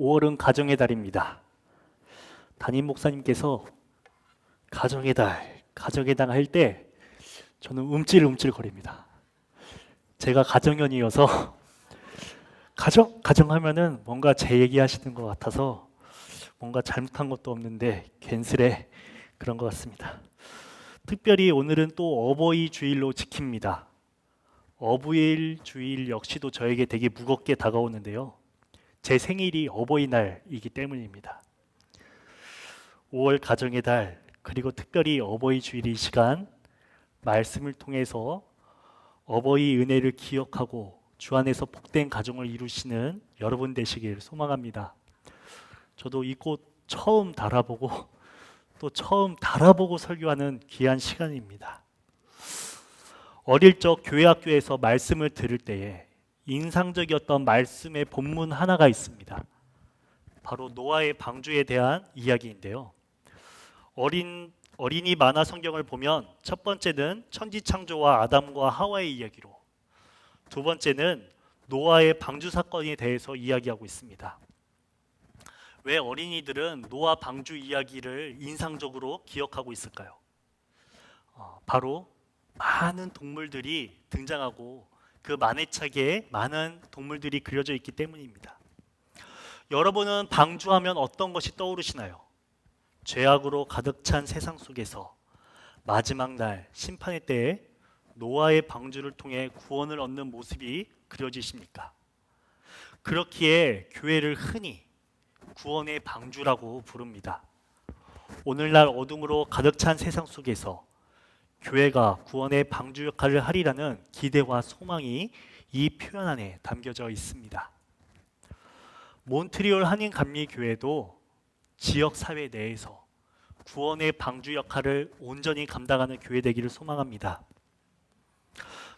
5월은 가정의 달입니다. 담임 목사님께서 가정의 달 할 때 저는 움찔움찔 거립니다. 제가 가정연이어서 가정하면은 뭔가 제 얘기하시는 것 같아서 뭔가 잘못한 것도 없는데 괜스레 그런 것 같습니다. 특별히 오늘은 또 어버이 주일로 지킵니다. 어버이 주일 역시도 저에게 되게 무겁게 다가오는데요. 제 생일이 어버이날이기 때문입니다. 5월 가정의 달, 그리고 특별히 어버이 주일 이 시간 말씀을 통해서 어버이 은혜를 기억하고 주 안에서 복된 가정을 이루시는 여러분 되시길 소망합니다. 저도 이 꽃 처음 달아보고 또 처음 달아보고 설교하는 귀한 시간입니다. 어릴 적 교회 학교에서 말씀을 들을 때에 인상적이었던 말씀의 본문 하나가 있습니다. 바로 노아의 방주에 대한 이야기인데요. 어린이 만화 성경을 보면 첫 번째는 천지 창조와 아담과 하와의 이야기로, 두 번째는 노아의 방주 사건에 대해서 이야기하고 있습니다. 왜 어린이들은 노아 방주 이야기를 인상적으로 기억하고 있을까요? 바로 많은 동물들이 등장하고 그 만해차게 많은 동물들이 그려져 있기 때문입니다. 여러분은 방주하면 어떤 것이 떠오르시나요? 죄악으로 가득 찬 세상 속에서 마지막 날 심판의 때에 노아의 방주를 통해 구원을 얻는 모습이 그려지십니까? 그렇기에 교회를 흔히 구원의 방주라고 부릅니다. 오늘날 어둠으로 가득 찬 세상 속에서 교회가 구원의 방주 역할을 하리라는 기대와 소망이 이 표현 안에 담겨져 있습니다. 몬트리올 한인감리교회도 지역 사회 내에서 구원의 방주 역할을 온전히 감당하는 교회 되기를 소망합니다.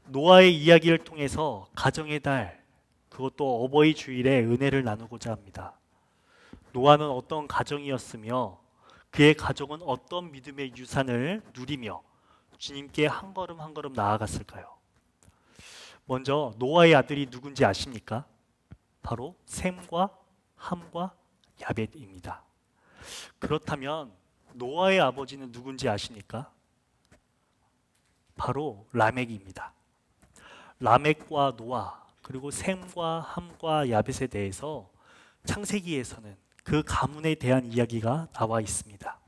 노아의 이야기를 통해서 가정의 달, 그것도 어버이 주일에 은혜를 나누고자 합니다. 노아는 어떤 가정이었으며 그의 가족은 어떤 믿음의 유산을 누리며 주님께 한 걸음 한 걸음 나아갔을까요? 먼저 노아의 아들이 누군지 아십니까? 바로 셈과 함과 야벳입니다. 그렇다면 노아의 아버지는 누군지 아십니까? 바로 라멕입니다. 라멕과 노아, 그리고 셈과 함과 야벳에 대해서 창세기에서는 그 가문에 대한 이야기가 나와 있습니다.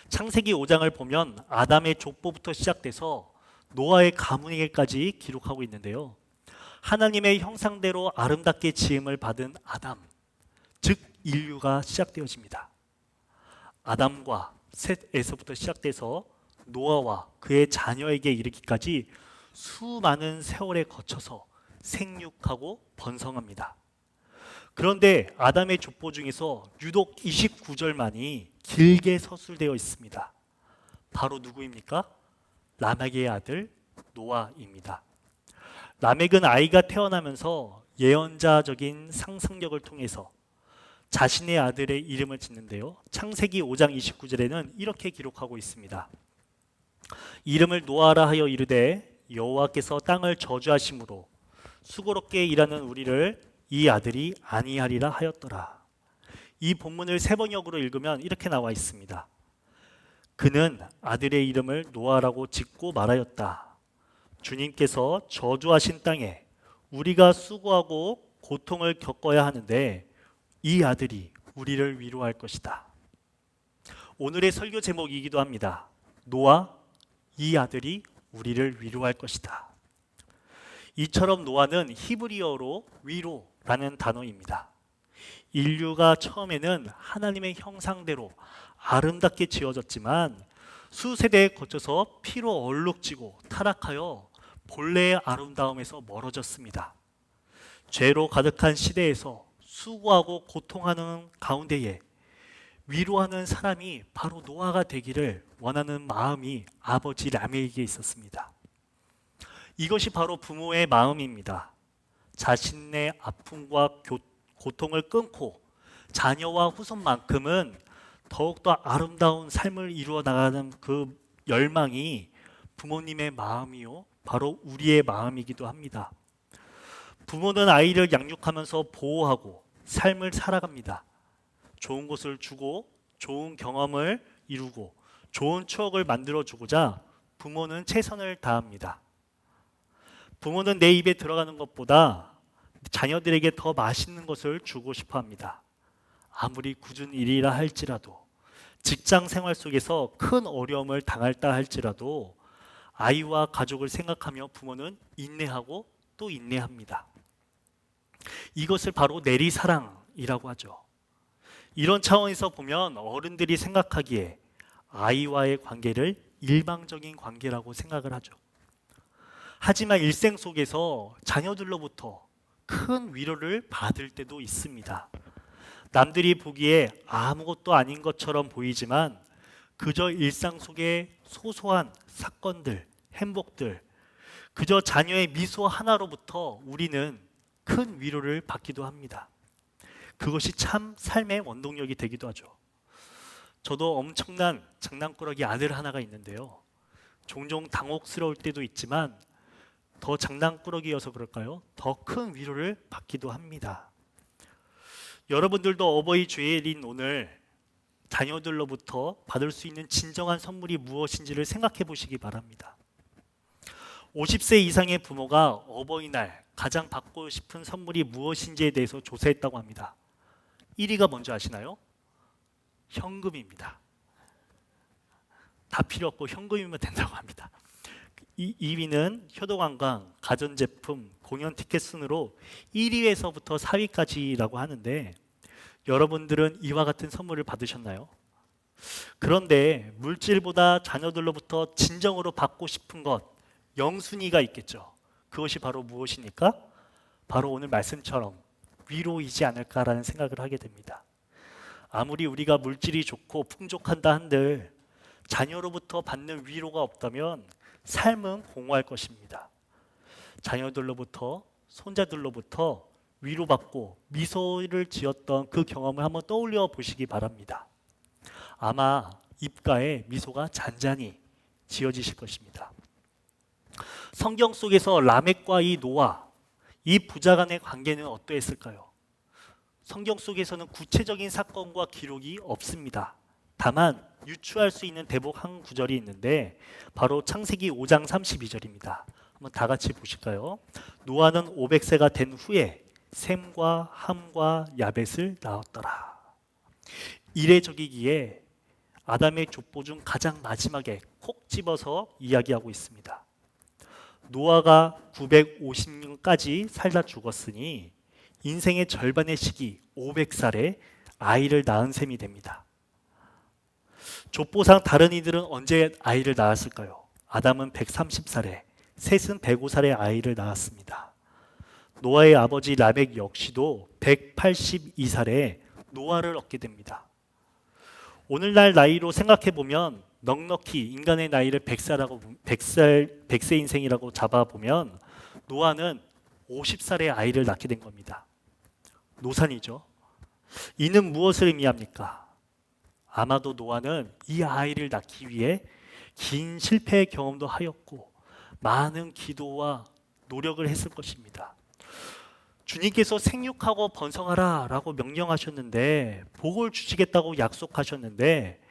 창세기 5장을 보면 아담의 족보부터 시작돼서 노아의 가문에게까지 기록하고 있는데요. 하나님의 형상대로 아름답게 지음을 받은 아담, 즉 인류가 시작되어집니다. 아담과 셋에서부터 시작돼서 노아와 그의 자녀에게 이르기까지 수많은 세월에 거쳐서 생육하고 번성합니다. 그런데 아담의 족보 중에서 유독 29절만이 길게 서술되어 있습니다. 바로 누구입니까? 라멕의 아들 노아입니다. 라멕은 아이가 태어나면서 예언자적인 상상력을 통해서 자신의 아들의 이름을 짓는데요. 창세기 5장 29절에는 이렇게 기록하고 있습니다. 이름을 노아라 하여 이르되 여호와께서 땅을 저주하심으로 수고롭게 일하는 우리를 이 아들이 아니하리라 하였더라. 이 본문을 세번역으로 읽으면 이렇게 나와 있습니다. 그는 아들의 이름을 노아라고 짓고 말하였다. 주님께서 저주하신 땅에 우리가 수고하고 고통을 겪어야 하는데 이 아들이 우리를 위로할 것이다. 오늘의 설교 제목이기도 합니다. 노아, 이 아들이 우리를 위로할 것이다. 이처럼 노아는 히브리어로 위로라는 단어입니다. 인류가 처음에는 하나님의 형상대로 아름답게 지어졌지만 수세대에 거쳐서 피로 얼룩지고 타락하여 본래의 아름다움에서 멀어졌습니다. 죄로 가득한 시대에서 수고하고 고통하는 가운데에 위로하는 사람이 바로 노아가 되기를 원하는 마음이 아버지 라멕에게 있었습니다. 이것이 바로 부모의 마음입니다. 자신의 아픔과 고통을 끊고 자녀와 후손만큼은 더욱더 아름다운 삶을 이루어 나가는 그 열망이 부모님의 마음이요, 바로 우리의 마음이기도 합니다. 부모는 아이를 양육하면서 보호하고 삶을 살아갑니다. 좋은 곳을 주고 좋은 경험을 이루고 좋은 추억을 만들어주고자 부모는 최선을 다합니다. 부모는 내 입에 들어가는 것보다 자녀들에게 더 맛있는 것을 주고 싶어 합니다. 아무리 굳은 일이라 할지라도, 직장 생활 속에서 큰 어려움을 당할다 할지라도 아이와 가족을 생각하며 부모는 인내하고 또 인내합니다. 이것을 바로 내리사랑이라고 하죠. 이런 차원에서 보면 어른들이 생각하기에 아이와의 관계를 일방적인 관계라고 생각을 하죠. 하지만 일생 속에서 자녀들로부터 큰 위로를 받을 때도 있습니다. 남들이 보기에 아무것도 아닌 것처럼 보이지만 그저 일상 속의 소소한 사건들, 행복들, 그저 자녀의 미소 하나로부터 우리는 큰 위로를 받기도 합니다. 그것이 참 삶의 원동력이 되기도 하죠. 저도 엄청난 장난꾸러기 아들 하나가 있는데요. 종종 당혹스러울 때도 있지만 더 장난꾸러기여서 그럴까요? 더 큰 위로를 받기도 합니다. 여러분들도 어버이 주일인 오늘 자녀들로부터 받을 수 있는 진정한 선물이 무엇인지를 생각해 보시기 바랍니다. 50세 이상의 부모가 어버이날 가장 받고 싶은 선물이 무엇인지에 대해서 조사했다고 합니다. 1위가 뭔지 아시나요? 현금입니다. 다 필요 없고 현금이면 된다고 합니다. 2위는 효도관광, 가전제품, 공연 티켓 순으로 1위에서부터 4위까지라고 하는데 여러분들은 이와 같은 선물을 받으셨나요? 그런데 물질보다 자녀들로부터 진정으로 받고 싶은 것, 영순위가 있겠죠. 그것이 바로 무엇입니까? 바로 오늘 말씀처럼 위로이지 않을까라는 생각을 하게 됩니다. 아무리 우리가 물질이 좋고 풍족한다 한들 자녀로부터 받는 위로가 없다면 삶은 공허할 것입니다. 자녀들로부터, 손자들로부터 위로받고 미소를 지었던 그 경험을 한번 떠올려 보시기 바랍니다. 아마 입가에 미소가 잔잔히 지어지실 것입니다. 성경 속에서 라멕과 이 노아, 이 부자 간의 관계는 어떠했을까요? 성경 속에서는 구체적인 사건과 기록이 없습니다. 다만 유추할 수 있는 대복 한 구절이 있는데 바로 창세기 5장 32절입니다. 한번 다 같이 보실까요? 노아는 500세가 된 후에 셈과 함과 야벳을 낳았더라. 이례적이기에 아담의 족보 중 가장 마지막에 콕 집어서 이야기하고 있습니다. 노아가 950년까지 살다 죽었으니 인생의 절반의 시기 500살에 아이를 낳은 셈이 됩니다. 족보상 다른 이들은 언제 아이를 낳았을까요? 아담은 130살에, 셋은 105살에 아이를 낳았습니다. 노아의 아버지 라멕 역시도 182살에 노아를 얻게 됩니다. 오늘날 나이로 생각해 보면 넉넉히 인간의 나이를 100세 인생이라고 잡아보면 노아는 50살에 아이를 낳게 된 겁니다. 노산이죠. 이는 무엇을 의미합니까? 아마도 노아는 이 아이를 낳기 위해 긴 실패의 경험도 하였고 많은 기도와 노력을 했을 것입니다. 주님께서 생육하고 번성하라 라고 명령하셨는데 복을 주시겠다고 약속하셨는데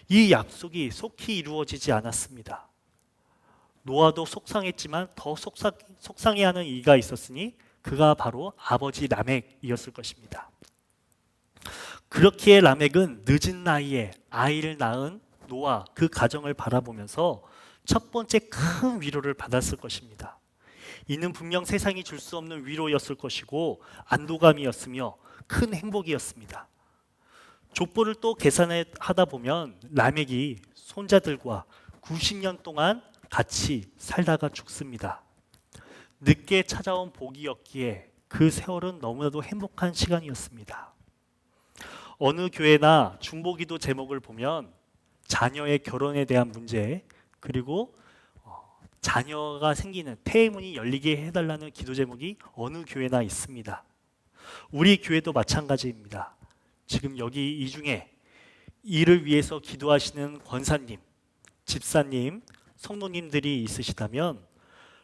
이 약속이 속히 이루어지지 않았습니다. 노아도 속상했지만 더 속상해하는 이가 있었으니 그가 바로 아버지 라멕이었을 것입니다. 그렇기에 라멕은 늦은 나이에 아이를 낳은 노아 그 가정을 바라보면서 첫 번째 큰 위로를 받았을 것입니다. 이는 분명 세상이 줄 수 없는 위로였을 것이고 안도감이었으며 큰 행복이었습니다. 족보를 또 계산하다 보면 라멕이 손자들과 90년 동안 같이 살다가 죽습니다. 늦게 찾아온 복이었기에 그 세월은 너무나도 행복한 시간이었습니다. 어느 교회나 중보기도 제목을 보면 자녀의 결혼에 대한 문제 그리고 자녀가 생기는 폐문이 열리게 해달라는 기도 제목이 어느 교회나 있습니다. 우리 교회도 마찬가지입니다. 지금 여기 이 중에 이를 위해서 기도하시는 권사님, 집사님, 성도님들이 있으시다면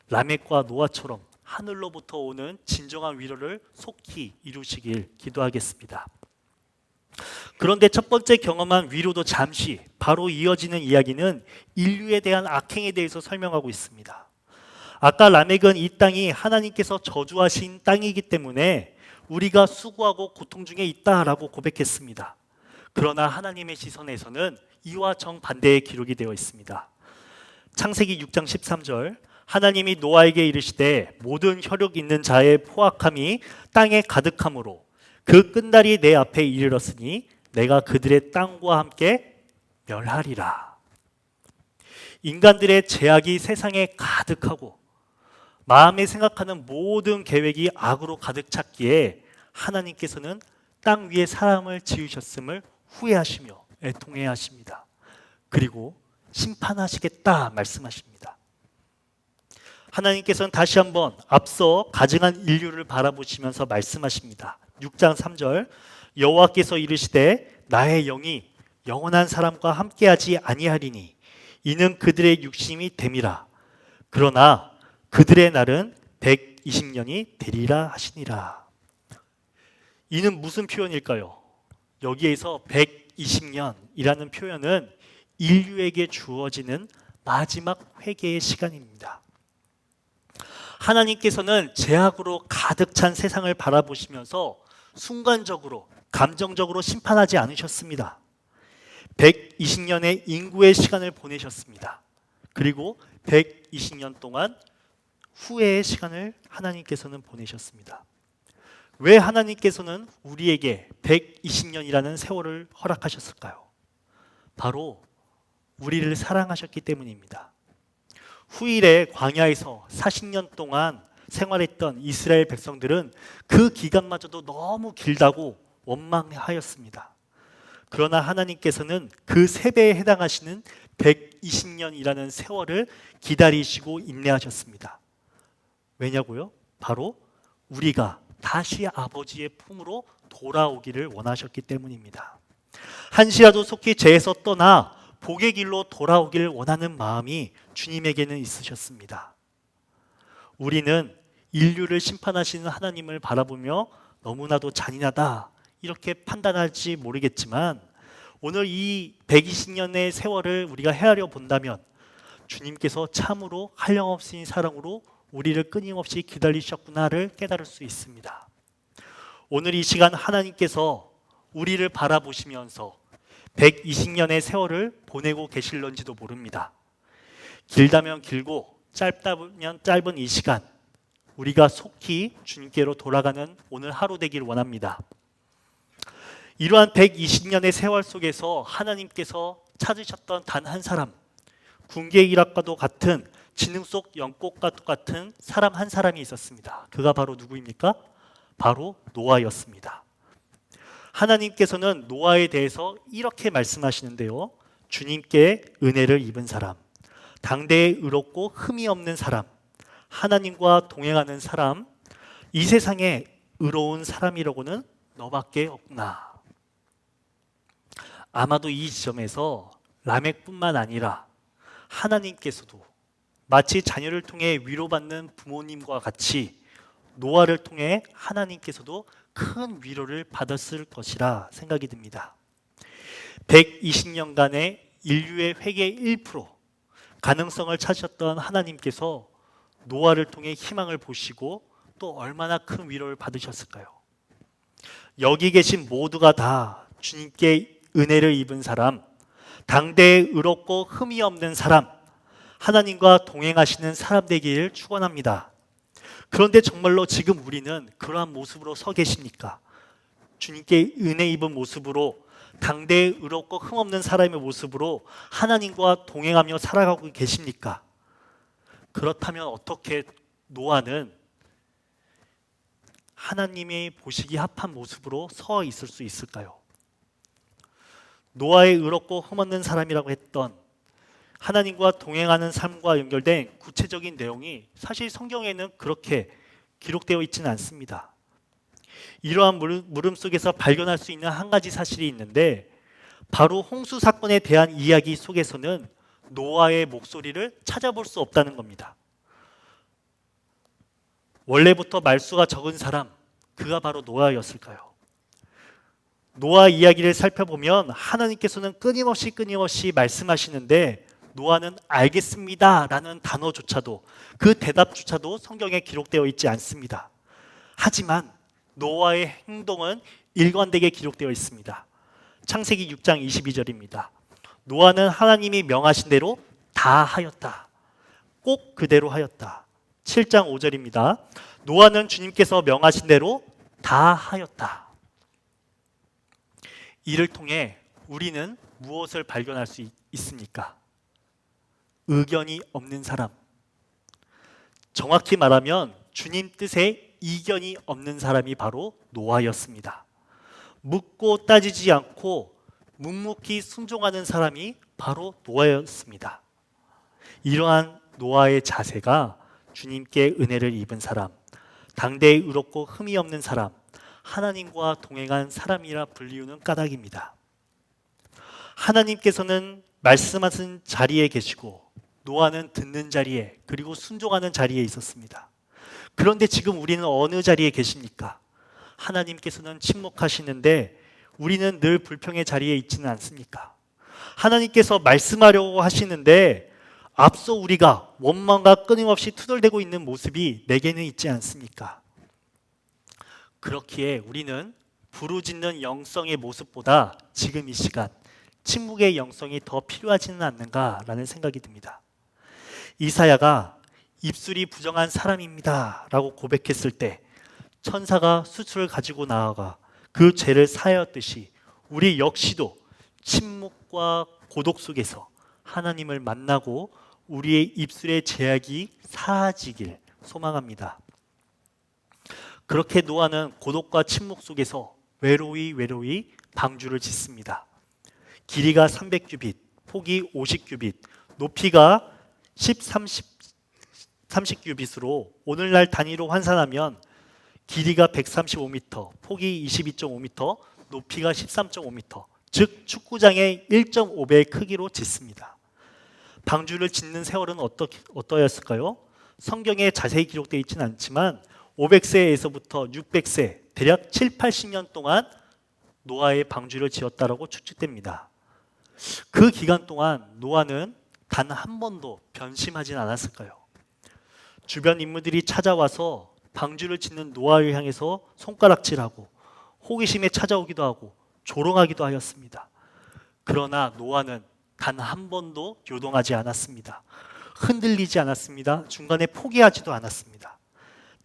라멕과 노아처럼 하늘로부터 오는 진정한 위로를 속히 이루시길 기도하겠습니다. 그런데 첫 번째 경험한 위로도 잠시, 바로 이어지는 이야기는 인류에 대한 악행에 대해서 설명하고 있습니다. 아까 라멕은 이 땅이 하나님께서 저주하신 땅이기 때문에 우리가 수고하고 고통 중에 있다라고 고백했습니다. 그러나 하나님의 시선에서는 이와 정반대의 기록이 되어 있습니다. 창세기 6장 13절, 하나님이 노아에게 이르시되 모든 혈육 있는 자의 포악함이 땅에 가득함으로 그 끝날이 내 앞에 이르렀으니 내가 그들의 땅과 함께 멸하리라. 인간들의 죄악이 세상에 가득하고 마음에 생각하는 모든 계획이 악으로 가득 찼기에 하나님께서는 땅 위에 사람을 지으셨음을 후회하시며 애통해 하십니다. 그리고 심판하시겠다 말씀하십니다. 하나님께서는 다시 한번 앞서 가증한 인류를 바라보시면서 말씀하십니다. 6장 3절, 여호와께서 이르시되 나의 영이 영원한 사람과 함께하지 아니하리니 이는 그들의 육심이 됨이라. 그러나 그들의 날은 120년이 되리라 하시니라. 이는 무슨 표현일까요? 여기에서 120년이라는 표현은 인류에게 주어지는 마지막 회개의 시간입니다. 하나님께서는 죄악으로 가득 찬 세상을 바라보시면서 순간적으로, 감정적으로 심판하지 않으셨습니다. 120년의 인구의 시간을 보내셨습니다. 그리고 120년 동안 후회의 시간을 하나님께서는 보내셨습니다. 왜 하나님께서는 우리에게 120년이라는 세월을 허락하셨을까요? 바로 우리를 사랑하셨기 때문입니다. 후일에 광야에서 40년 동안 생활했던 이스라엘 백성들은 그 기간마저도 너무 길다고 원망하였습니다. 그러나 하나님께서는 그 3배에 해당하시는 120년이라는 세월을 기다리시고 인내하셨습니다. 왜냐고요? 바로 우리가 다시 아버지의 품으로 돌아오기를 원하셨기 때문입니다. 한시라도 속히 죄에서 떠나 복의 길로 돌아오기를 원하는 마음이 주님에게는 있으셨습니다. 우리는 인류를 심판하시는 하나님을 바라보며 너무나도 잔인하다 이렇게 판단할지 모르겠지만 오늘 이 120년의 세월을 우리가 헤아려 본다면 주님께서 참으로 한량없으신 사랑으로 우리를 끊임없이 기다리셨구나를 깨달을 수 있습니다. 오늘 이 시간 하나님께서 우리를 바라보시면서 120년의 세월을 보내고 계실런지도 모릅니다. 길다면 길고 짧다면 짧은 이 시간, 우리가 속히 주님께로 돌아가는 오늘 하루 되길 원합니다. 이러한 120년의 세월 속에서 하나님께서 찾으셨던 단 한 사람, 군계일학과도 같은 지능 속 연꽃과 똑같은 사람 한 사람이 있었습니다. 그가 바로 누구입니까? 바로 노아였습니다. 하나님께서는 노아에 대해서 이렇게 말씀하시는데요. 주님께 은혜를 입은 사람, 당대에 의롭고 흠이 없는 사람, 하나님과 동행하는 사람, 이 세상에 의로운 사람이라고는 너밖에 없구나. 아마도 이 지점에서 라멕뿐만 아니라 하나님께서도 마치 자녀를 통해 위로받는 부모님과 같이 노아를 통해 하나님께서도 큰 위로를 받았을 것이라 생각이 듭니다. 120년간의 인류의 회개의 1%, 가능성을 찾으셨던 하나님께서 노아를 통해 희망을 보시고 또 얼마나 큰 위로를 받으셨을까요? 여기 계신 모두가 다 주님께 은혜를 입은 사람, 당대에 의롭고 흠이 없는 사람, 하나님과 동행하시는 사람 되기를 축원합니다. 그런데 정말로 지금 우리는 그러한 모습으로 서 계십니까? 주님께 은혜 입은 모습으로 당대에 의롭고 흠없는 사람의 모습으로 하나님과 동행하며 살아가고 계십니까? 그렇다면 어떻게 노아는 하나님이 보시기 합한 모습으로 서 있을 수 있을까요? 노아의 의롭고 흠없는 사람이라고 했던 하나님과 동행하는 삶과 연결된 구체적인 내용이 사실 성경에는 그렇게 기록되어 있지는 않습니다. 이러한 물음 속에서 발견할 수 있는 한 가지 사실이 있는데 바로 홍수 사건에 대한 이야기 속에서는 노아의 목소리를 찾아볼 수 없다는 겁니다. 원래부터 말수가 적은 사람, 그가 바로 노아였을까요? 노아 이야기를 살펴보면 하나님께서는 끊임없이 말씀하시는데 노아는 알겠습니다 라는 단어조차도, 그 대답조차도 성경에 기록되어 있지 않습니다. 하지만 노아의 행동은 일관되게 기록되어 있습니다. 창세기 6장 22절입니다. 노아는 하나님이 명하신 대로 다 하였다. 꼭 그대로 하였다. 7장 5절입니다. 노아는 주님께서 명하신 대로 다 하였다. 이를 통해 우리는 무엇을 발견할 수 있습니까? 의견이 없는 사람. 정확히 말하면 주님 뜻에 이견이 없는 사람이 바로 노아였습니다. 묻고 따지지 않고 묵묵히 순종하는 사람이 바로 노아였습니다. 이러한 노아의 자세가 주님께 은혜를 입은 사람, 당대에 의롭고 흠이 없는 사람, 하나님과 동행한 사람이라 불리우는 까닭입니다. 하나님께서는 말씀하신 자리에 계시고 노아는 듣는 자리에, 그리고 순종하는 자리에 있었습니다. 그런데 지금 우리는 어느 자리에 계십니까? 하나님께서는 침묵하시는데 우리는 늘 불평의 자리에 있지는 않습니까? 하나님께서 말씀하려고 하시는데 앞서 우리가 원망과 끊임없이 투덜대고 있는 모습이 내게는 있지 않습니까? 그렇기에 우리는 부르짖는 영성의 모습보다 지금 이 시간 침묵의 영성이 더 필요하지는 않는가라는 생각이 듭니다. 이사야가 입술이 부정한 사람입니다 라고 고백했을 때 천사가 수술을 가지고 나아가 그 죄를 사하였듯이 우리 역시도 침묵과 고독 속에서 하나님을 만나고 우리의 입술의 제약이 사라지길 소망합니다. 그렇게 노아는 고독과 침묵 속에서 외로이 방주를 짓습니다. 길이가 300규빗, 폭이 50규빗, 높이가 30규빗으로 오늘날 단위로 환산하면 길이가 135m, 폭이 22.5m, 높이가 13.5m, 즉 축구장의 1.5배의 크기로 짓습니다. 방주를 짓는 세월은 어떠했을까요? 성경에 자세히 기록되어 있지는 않지만 500세에서부터 600세, 대략 7, 80년 동안 노아의 방주를 지었다라고 추측됩니다. 그 기간 동안 노아는 단 한 번도 변심하진 않았을까요? 주변 인물들이 찾아와서 방주를 짓는 노아를 향해서 손가락질하고 호기심에 찾아오기도 하고 조롱하기도 하였습니다. 그러나 노아는 단 한 번도 요동하지 않았습니다. 흔들리지 않았습니다. 중간에 포기하지도 않았습니다.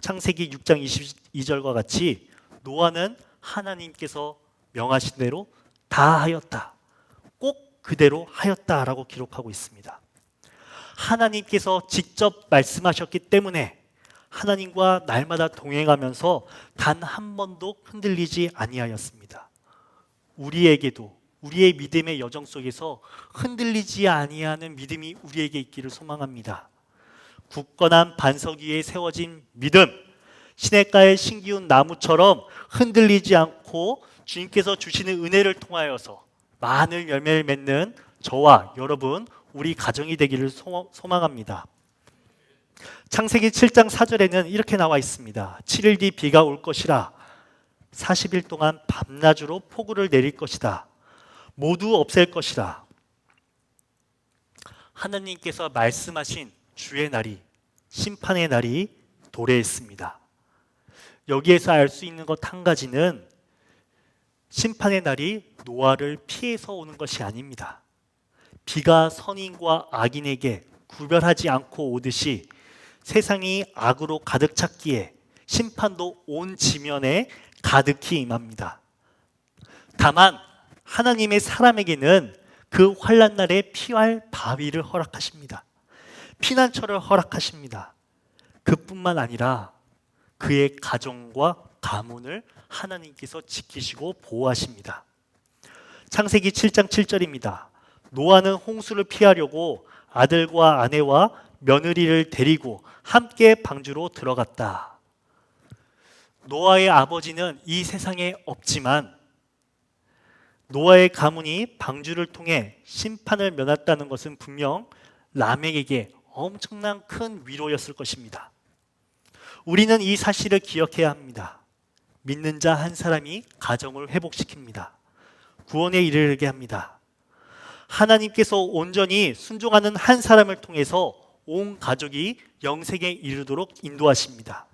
창세기 6장 22절과 같이 노아는 하나님께서 명하신 대로 다 하였다. 꼭 그대로 하였다라고 기록하고 있습니다. 하나님께서 직접 말씀하셨기 때문에 하나님과 날마다 동행하면서 단 한 번도 흔들리지 아니하였습니다. 우리에게도 우리의 믿음의 여정 속에서 흔들리지 아니하는 믿음이 우리에게 있기를 소망합니다. 굳건한 반석 위에 세워진 믿음, 시냇가의 신기운 나무처럼 흔들리지 않고 주님께서 주시는 은혜를 통하여서 많은 열매를 맺는 저와 여러분, 우리 가정이 되기를 소망합니다. 창세기 7장 4절에는 이렇게 나와 있습니다. 7일 뒤 비가 올 것이라 40일 동안 밤낮으로 폭우를 내릴 것이다. 모두 없앨 것이라. 하나님께서 말씀하신 주의 날이, 심판의 날이 도래했습니다. 여기에서 알 수 있는 것 한 가지는 심판의 날이 노아를 피해서 오는 것이 아닙니다. 비가 선인과 악인에게 구별하지 않고 오듯이 세상이 악으로 가득 찼기에 심판도 온 지면에 가득히 임합니다. 다만 하나님의 사람에게는 그 환난 날에 피할 바위를 허락하십니다. 피난처를 허락하십니다. 그뿐만 아니라 그의 가정과 가문을 하나님께서 지키시고 보호하십니다. 창세기 7장 7절입니다. 노아는 홍수를 피하려고 아들과 아내와 며느리를 데리고 함께 방주로 들어갔다. 노아의 아버지는 이 세상에 없지만 노아의 가문이 방주를 통해 심판을 면했다는 것은 분명 람에게 엄청난 큰 위로였을 것입니다. 우리는 이 사실을 기억해야 합니다. 믿는 자 한 사람이 가정을 회복시킵니다. 구원에 이르게 합니다. 하나님께서 온전히 순종하는 한 사람을 통해서 온 가족이 영생에 이르도록 인도하십니다.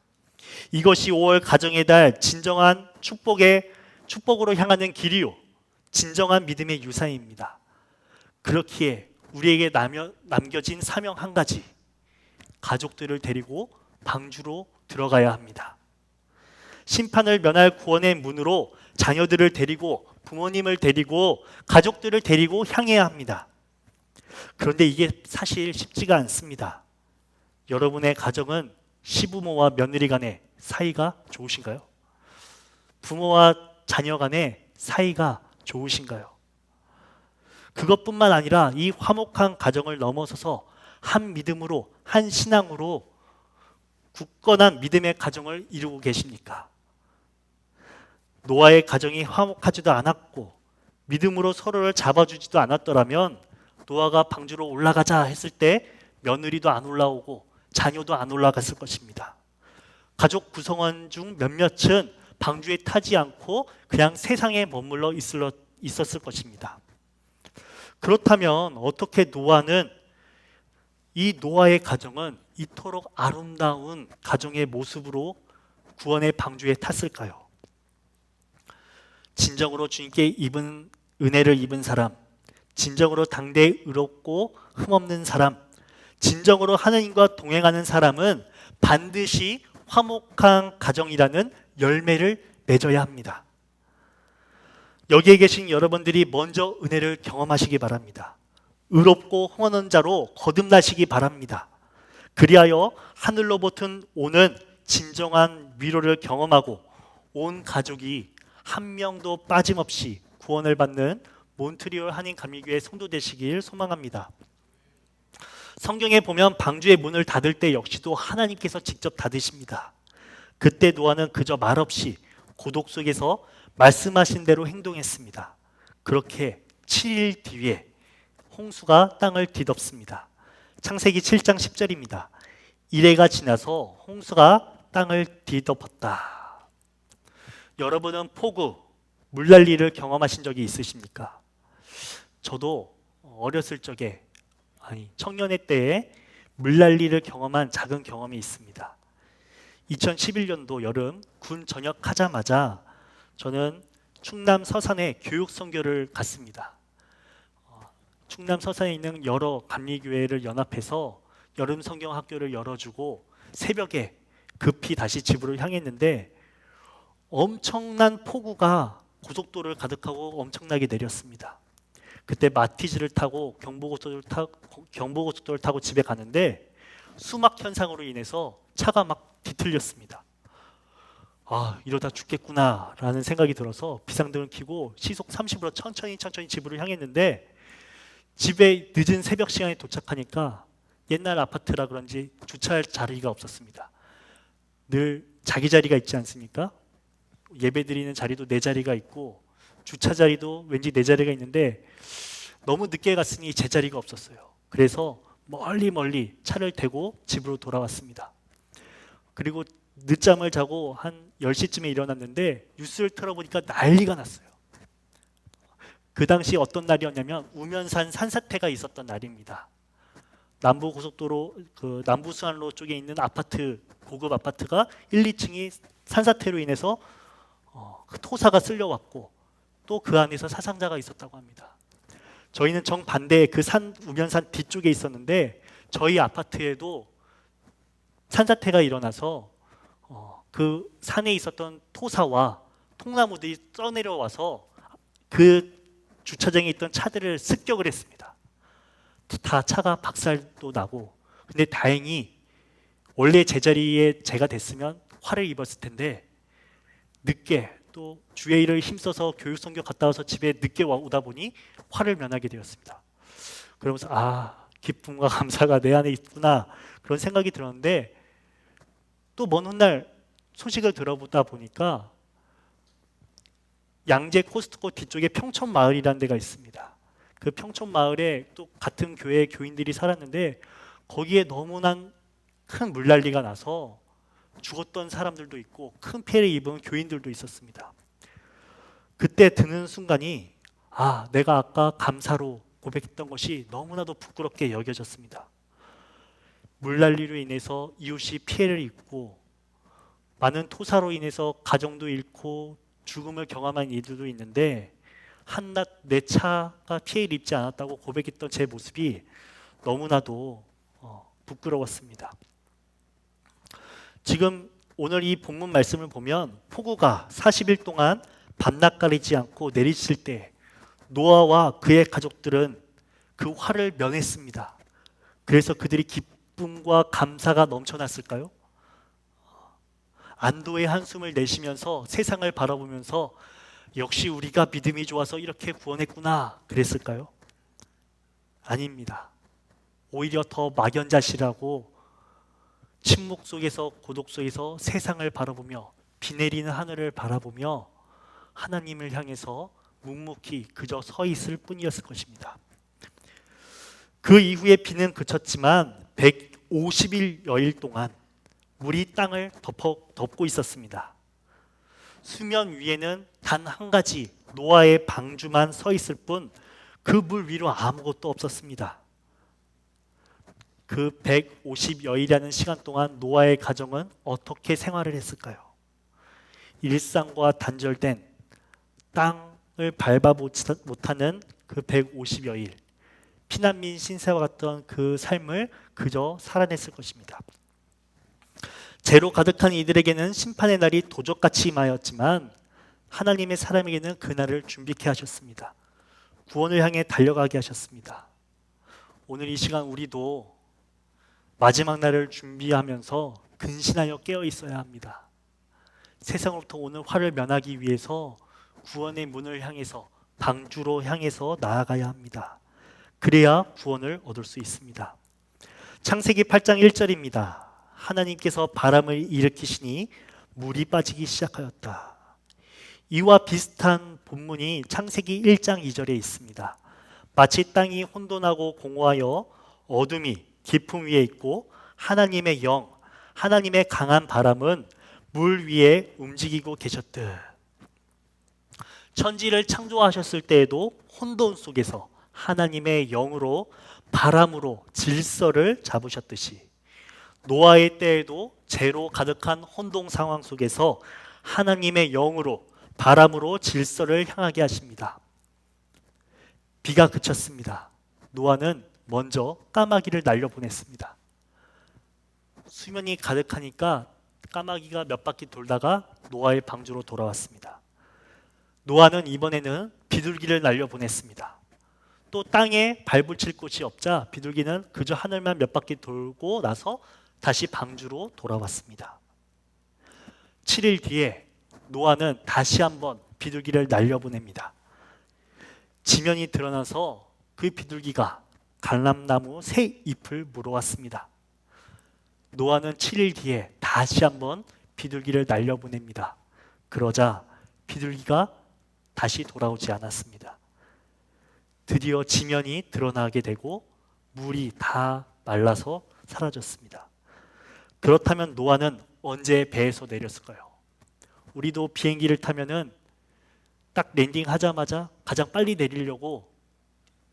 이것이 5월 가정의 달 진정한 축복으로 향하는 길이요, 진정한 믿음의 유산입니다. 그렇기에 우리에게 남겨진 사명 한 가지, 가족들을 데리고 방주로 들어가야 합니다. 심판을 면할 구원의 문으로 자녀들을 데리고, 부모님을 데리고, 가족들을 데리고 향해야 합니다. 그런데 이게 사실 쉽지가 않습니다. 여러분의 가정은 시부모와 며느리 간의 사이가 좋으신가요? 부모와 자녀 간의 사이가 좋으신가요? 그것뿐만 아니라 이 화목한 가정을 넘어서서 한 믿음으로, 한 신앙으로 굳건한 믿음의 가정을 이루고 계십니까? 노아의 가정이 화목하지도 않았고 믿음으로 서로를 잡아주지도 않았더라면 노아가 방주로 올라가자 했을 때 며느리도 안 올라오고 자녀도 안 올라갔을 것입니다. 가족 구성원 중 몇몇은 방주에 타지 않고 그냥 세상에 머물러 있었을 것입니다. 그렇다면 어떻게 이 노아의 가정은 이토록 아름다운 가정의 모습으로 구원의 방주에 탔을까요? 진정으로 주님께 은혜를 입은 사람, 진정으로 당대에 의롭고 흠없는 사람, 진정으로 하나님과 동행하는 사람은 반드시 화목한 가정이라는 열매를 맺어야 합니다. 여기에 계신 여러분들이 먼저 은혜를 경험하시기 바랍니다. 의롭고 흠없는 자로 거듭나시기 바랍니다. 그리하여 하늘로부터 오는 진정한 위로를 경험하고 온 가족이 한 명도 빠짐없이 구원을 받는 몬트리올 한인감리교회 성도 되시길 소망합니다. 성경에 보면 방주의 문을 닫을 때 역시도 하나님께서 직접 닫으십니다. 그때 노아는 그저 말없이 고독 속에서 말씀하신 대로 행동했습니다. 그렇게 7일 뒤에 홍수가 땅을 뒤덮습니다. 창세기 7장 10절입니다. 이래가 지나서 홍수가 땅을 뒤덮었다. 여러분은 폭우, 물난리를 경험하신 적이 있으십니까? 저도 어렸을 적에, 청년의 때에 물난리를 경험한 작은 경험이 있습니다. 2011년도 여름 군 전역하자마자 저는 충남 서산에 교육 선교를 갔습니다. 충남 서산에 있는 여러 감리교회를 연합해서 여름 성경학교를 열어주고 새벽에 급히 다시 집으로 향했는데 엄청난 폭우가 고속도로를 가득하고 엄청나게 내렸습니다. 그때 마티즈를 타고 경부고속도로를 타고 집에 가는데 수막 현상으로 인해서 차가 막 뒤틀렸습니다. 이러다 죽겠구나 라는 생각이 들어서 비상등을 켜고 시속 30으로 천천히 집으로 향했는데 집에 늦은 새벽 시간에 도착하니까 옛날 아파트라 그런지 주차할 자리가 없었습니다. 늘 자기 자리가 있지 않습니까? 예배드리는 자리도 내 자리가 있고 주차 자리도 왠지 내 자리가 있는데 너무 늦게 갔으니 제 자리가 없었어요. 그래서 멀리 차를 대고 집으로 돌아왔습니다. 그리고 늦잠을 자고 한 10시쯤에 일어났는데 뉴스를 틀어보니까 난리가 났어요. 그 당시 어떤 날이었냐면 우면산 산사태가 있었던 날입니다. 남부고속도로 남부수안로 쪽에 있는 고급 아파트가 1, 2층이 산사태로 인해서 그 토사가 쓸려왔고 또 그 안에서 사상자가 있었다고 합니다. 저희는 정반대의 우면산 뒤쪽에 있었는데 저희 아파트에도 산사태가 일어나서 그 산에 있었던 토사와 통나무들이 떠내려와서 그 주차장에 있던 차들을 습격을 했습니다. 다 차가 박살도 나고, 근데 다행히 원래 제자리에 제가 됐으면 화를 입었을 텐데 늦게 또 주의 일을 힘써서 교육선교 갔다 와서 집에 늦게 오다 보니 화를 면하게 되었습니다. 그러면서 기쁨과 감사가 내 안에 있구나 그런 생각이 들었는데 또 먼 훗날 소식을 들어보다 보니까 양재 코스트코 뒤쪽에 평촌마을이라는 데가 있습니다. 그 평촌마을에 또 같은 교회 교인들이 살았는데 거기에 너무나 큰 물난리가 나서 죽었던 사람들도 있고 큰 피해를 입은 교인들도 있었습니다. 그때 드는 순간이 내가 아까 감사로 고백했던 것이 너무나도 부끄럽게 여겨졌습니다. 물난리로 인해서 이웃이 피해를 입고 많은 토사로 인해서 가정도 잃고 죽음을 경험한 이들도 있는데 한낱 내 차가 피해를 입지 않았다고 고백했던 제 모습이 너무나도 부끄러웠습니다. 지금 오늘 이 본문 말씀을 보면 폭우가 40일 동안 밤낮 가리지 않고 내리칠 때 노아와 그의 가족들은 그 화를 면했습니다. 그래서 그들이 기쁨과 감사가 넘쳐났을까요? 안도의 한숨을 내쉬면서 세상을 바라보면서 역시 우리가 믿음이 좋아서 이렇게 구원했구나 그랬을까요? 아닙니다. 오히려 더 막연자실하고 침묵 속에서 고독 속에서 세상을 바라보며 비 내리는 하늘을 바라보며 하나님을 향해서 묵묵히 그저 서 있을 뿐이었을 것입니다. 그 이후에 비는 그쳤지만 150여일 동안 물이 땅을 덮고 있었습니다. 수면 위에는 단 한 가지 노아의 방주만 서 있을 뿐 그 물 위로 아무것도 없었습니다. 그 150여일이라는 시간 동안 노아의 가정은 어떻게 생활을 했을까요? 일상과 단절된 땅을 밟아 못하는 그 150여일, 피난민 신세와 같던 그 삶을 그저 살아냈을 것입니다. 죄로 가득한 이들에게는 심판의 날이 도적같이 임하였지만 하나님의 사람에게는 그날을 준비케 하셨습니다. 구원을 향해 달려가게 하셨습니다. 오늘 이 시간 우리도 마지막 날을 준비하면서 근신하여 깨어 있어야 합니다. 세상으로부터 오는 화를 면하기 위해서 구원의 문을 향해서 방주로 향해서 나아가야 합니다. 그래야 구원을 얻을 수 있습니다. 창세기 8장 1절입니다. 하나님께서 바람을 일으키시니 물이 빠지기 시작하였다. 이와 비슷한 본문이 창세기 1장 2절에 있습니다. 마치 땅이 혼돈하고 공허하여 어둠이 깊음 위에 있고 하나님의 영, 하나님의 강한 바람은 물 위에 움직이고 계셨듯. 천지를 창조하셨을 때에도 혼돈 속에서 하나님의 영으로 바람으로 질서를 잡으셨듯이 노아의 때에도 죄로 가득한 혼동 상황 속에서 하나님의 영으로 바람으로 질서를 향하게 하십니다. 비가 그쳤습니다. 노아는 먼저 까마귀를 날려보냈습니다. 수면이 가득하니까 까마귀가 몇 바퀴 돌다가 노아의 방주로 돌아왔습니다. 노아는 이번에는 비둘기를 날려보냈습니다. 또 땅에 발붙일 곳이 없자 비둘기는 그저 하늘만 몇 바퀴 돌고 나서 다시 방주로 돌아왔습니다. 7일 뒤에 노아는 다시 한번 비둘기를 날려보냅니다. 지면이 드러나서 그 비둘기가 감람나무 새 잎을 물어왔습니다. 노아는 7일 뒤에 다시 한번 비둘기를 날려보냅니다. 그러자 비둘기가 다시 돌아오지 않았습니다. 드디어 지면이 드러나게 되고 물이 다 말라서 사라졌습니다. 그렇다면 노아는 언제 배에서 내렸을까요? 우리도 비행기를 타면은 딱 랜딩하자마자 가장 빨리 내리려고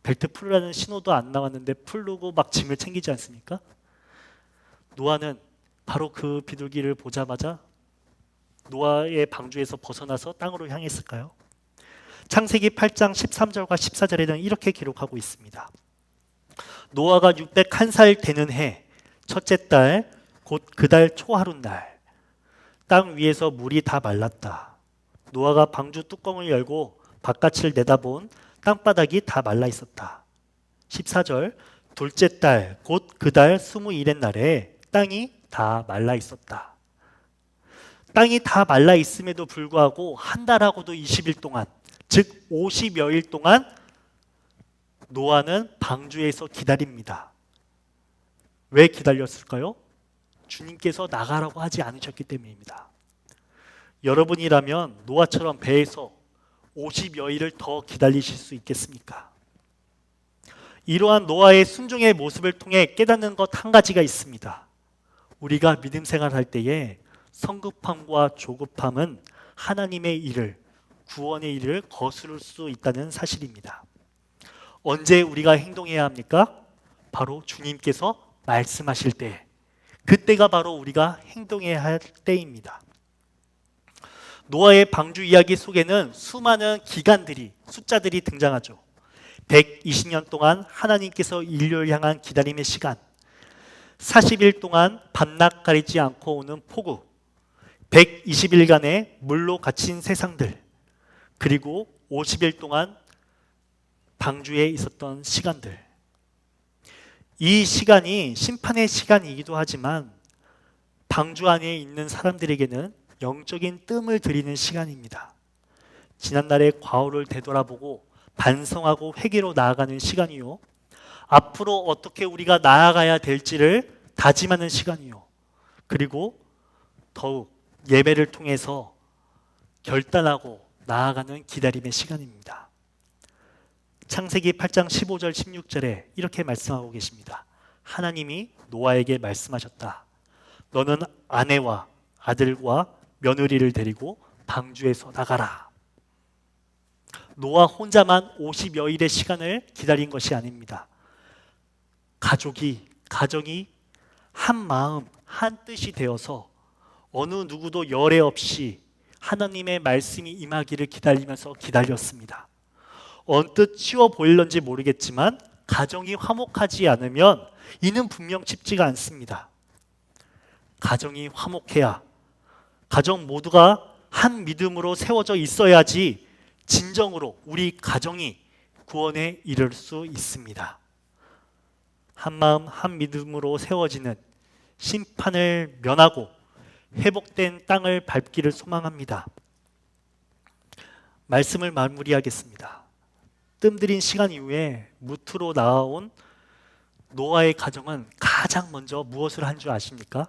벨트 풀라는 신호도 안 나왔는데 풀르고 막 짐을 챙기지 않습니까? 노아는 바로 그 비둘기를 보자마자 노아의 방주에서 벗어나서 땅으로 향했을까요? 창세기 8장 13절과 14절에는 이렇게 기록하고 있습니다. 노아가 601살 되는 해 첫째 달 곧 그 달 초하룻날 땅 위에서 물이 다 말랐다. 노아가 방주 뚜껑을 열고 바깥을 내다본 땅바닥이 다 말라 있었다. 14절 둘째 달 곧 그 달 21의 날에 땅이 다 말라 있었다. 땅이 다 말라 있음에도 불구하고 한 달하고도 20일 동안 즉 50여일 동안 노아는 방주에서 기다립니다. 왜 기다렸을까요? 주님께서 나가라고 하지 않으셨기 때문입니다. 여러분이라면 노아처럼 배에서 50여일을 더 기다리실 수 있겠습니까? 이러한 노아의 순종의 모습을 통해 깨닫는 것 한 가지가 있습니다. 우리가 믿음 생활할 때에 성급함과 조급함은 하나님의 일을, 구원의 일을 거스를 수 있다는 사실입니다. 언제 우리가 행동해야 합니까? 바로 주님께서 말씀하실 때, 그때가 바로 우리가 행동해야 할 때입니다. 노아의 방주 이야기 속에는 수많은 기간들이, 숫자들이 등장하죠. 120년 동안 하나님께서 인류를 향한 기다림의 시간, 40일 동안 밤낮 가리지 않고 오는 폭우, 120일간의 물로 갇힌 세상들, 그리고 50일 동안 방주에 있었던 시간들. 이 시간이 심판의 시간이기도 하지만 방주 안에 있는 사람들에게는 영적인 뜸을 들이는 시간입니다. 지난날의 과오를 되돌아보고 반성하고 회개로 나아가는 시간이요, 앞으로 어떻게 우리가 나아가야 될지를 다짐하는 시간이요, 그리고 더욱 예배를 통해서 결단하고 나아가는 기다림의 시간입니다. 창세기 8장 15절 16절에 이렇게 말씀하고 계십니다. 하나님이 노아에게 말씀하셨다. 너는 아내와 아들과 며느리를 데리고 방주에서 나가라. 노아 혼자만 50여일의 시간을 기다린 것이 아닙니다. 가정이 한 마음 한 뜻이 되어서 어느 누구도 열애 없이 하나님의 말씀이 임하기를 기다리면서 기다렸습니다. 언뜻 쉬워 보일런지 모르겠지만 가정이 화목하지 않으면 이는 분명 쉽지가 않습니다. 가정이 화목해야, 가정 모두가 한 믿음으로 세워져 있어야지 진정으로 우리 가정이 구원에 이를 수 있습니다. 한 마음 한 믿음으로 세워지는 심판을 면하고 회복된 땅을 밟기를 소망합니다. 말씀을 마무리하겠습니다. 뜸들인 시간 이후에 무트로 나아온 노아의 가정은 가장 먼저 무엇을 한 줄 아십니까?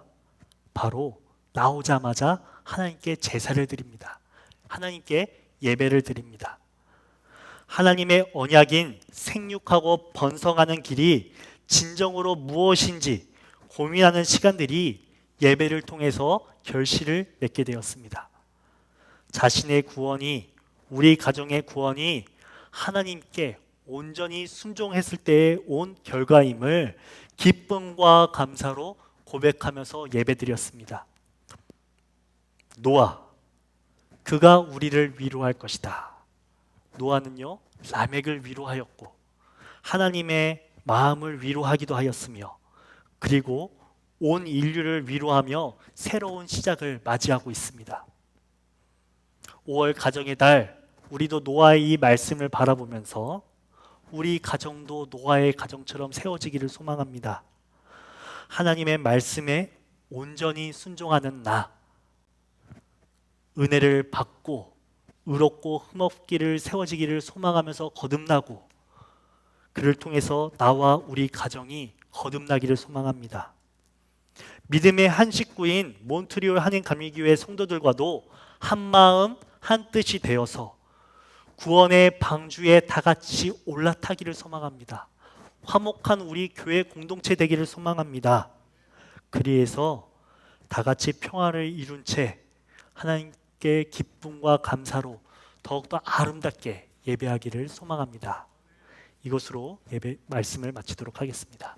바로 나오자마자 하나님께 제사를 드립니다. 하나님께 예배를 드립니다. 하나님의 언약인 생육하고 번성하는 길이 진정으로 무엇인지 고민하는 시간들이 예배를 통해서 결실을 맺게 되었습니다. 자신의 구원이, 우리 가정의 구원이 하나님께 온전히 순종했을 때에 온 결과임을 기쁨과 감사로 고백하면서 예배드렸습니다. 노아, 그가 우리를 위로할 것이다. 노아는요, 라멕을 위로하였고 하나님의 마음을 위로하기도 하였으며, 그리고 온 인류를 위로하며 새로운 시작을 맞이하고 있습니다. 5월 가정의 달, 우리도 노아의 이 말씀을 바라보면서 우리 가정도 노아의 가정처럼 세워지기를 소망합니다. 하나님의 말씀에 온전히 순종하는 나, 은혜를 받고 의롭고 흠없기를 세워지기를 소망하면서 거듭나고, 그를 통해서 나와 우리 가정이 거듭나기를 소망합니다. 믿음의 한 식구인 몬트리올 한인감리교회 성도들과도 한 마음 한 뜻이 되어서 구원의 방주에 다 같이 올라타기를 소망합니다. 화목한 우리 교회 공동체 되기를 소망합니다. 그리해서 다 같이 평화를 이룬 채 하나님께 기쁨과 감사로 더욱더 아름답게 예배하기를 소망합니다. 이것으로 예배 말씀을 마치도록 하겠습니다.